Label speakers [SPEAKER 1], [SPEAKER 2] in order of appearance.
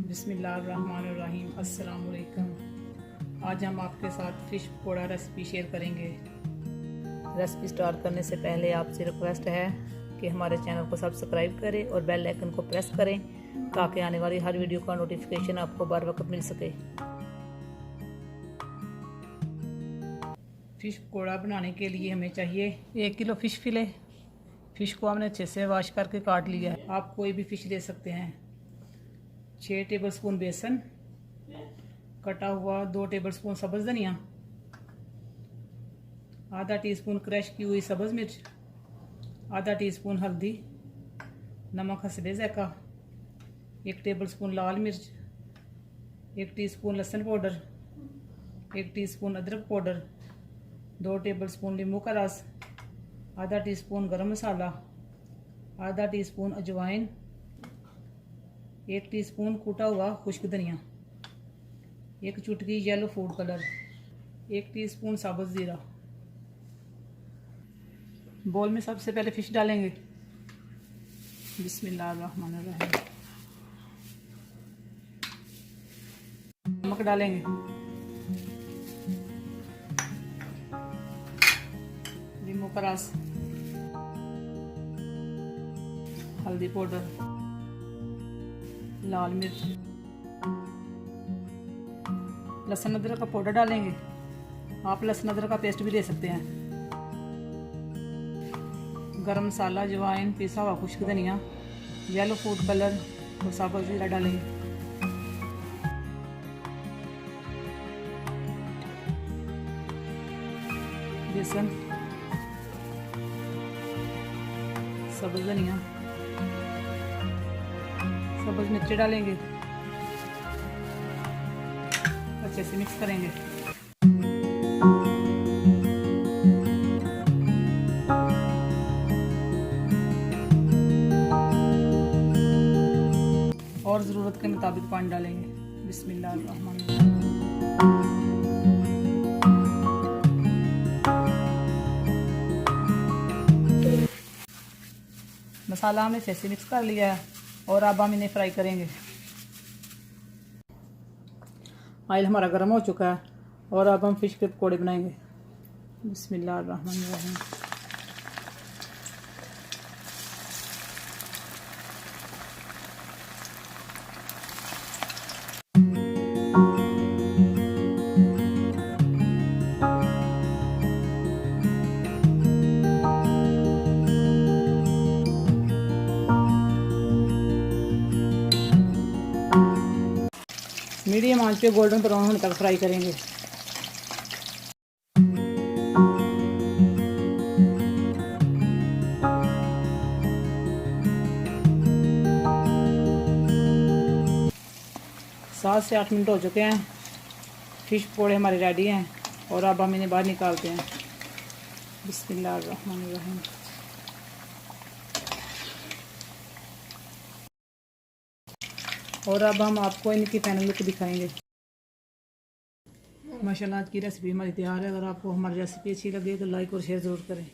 [SPEAKER 1] बिस्मिल्लाहिर्रहमानिर्रहीम। अस्सलाम वालेकुम। आज हम आपके साथ फ़िश पकौड़ा रेसिपी शेयर करेंगे। रेसिपी स्टार्ट करने से पहले आपसे रिक्वेस्ट है कि हमारे चैनल को सब्सक्राइब करें और बेल आइकन को प्रेस करें ताकि आने वाली हर वीडियो का नोटिफिकेशन आपको बर वक्त मिल सके। फ़िश पकौड़ा बनाने के लिए हमें चाहिए 1 किलो फ़िश फिले। फ़िश को हमने अच्छे से वॉश करके काट लिया है। आप कोई भी फ़िश ले सकते हैं। 6 टेबलस्पून बेसन, कटा हुआ 2 टेबलस्पून सब्ज़ धनिया, आधा टीस्पून क्रश की हुई सब्ज़ मिर्च, आधा टीस्पून हल्दी, नमक हस्बे ज़ायक़ा, 1 टेबलस्पून लाल मिर्च, 1 टीस्पून लहसुन पाउडर, 1 टीस्पून अदरक पाउडर, 2 टेबलस्पून नींबू का रस, आधा टीस्पून गरम मसाला, आधा टीस्पून अजवाइन, 1 टीस्पून कूटा हुआ खुश्क धनिया, 1 चुटकी येलो फूड कलर, 1 टीस्पून साबुत ज़ीरा। बोल में सबसे पहले फ़िश डालेंगे। बिस्मिल्लाहिर्रहमानिर्रहीम। नमक डालेंगे, नींबू का रस, हल्दी पाउडर, लाल मिर्च, लहसुन अदरक का पाउडर डालेंगे। आप लहसुन अदरक का पेस्ट भी ले सकते हैं। गरम मसाला, अजवाइन, पिसा हुआ खुश्क धनिया, येलो फूड कलर और साबुत ज़ीरा डालेंगे। बेसन, सब्ज़ धनिया, सब्ज़ मिर्च डालेंगे, अच्छे से मिक्स करेंगे। और ज़रूरत के मुताबिक पानी डालेंगे। बिस्मिल्लाहिर्रहमानिर्रहीम। मसाला हमने अच्छे से मिक्स कर लिया है और अब हम इन्हें फ्राई करेंगे। ऑयल हमारा गर्म हो चुका है और अब हम फ़िश के पकौड़े बनाएंगे। बिस्मिल्लाहिर्रहमानिर्रहीम। मीडियम आंच पे गोल्डन ब्राउन होने तक फ्राई करेंगे। सात से 8 मिनट हो चुके हैं। फ़िश पकौड़े हमारे रेडी हैं और अब हम इन्हें बाहर निकालते हैं। बिस्मिल्लाहिर्रहमानिर्रहीम। और अब हम आपको इनकी फाइनल लुक दिखाएंगे। माशाल्लाह आज की रेसिपी हमारी तैयार है। अगर आपको हमारी रेसिपी अच्छी लगे तो लाइक और शेयर ज़रूर करें।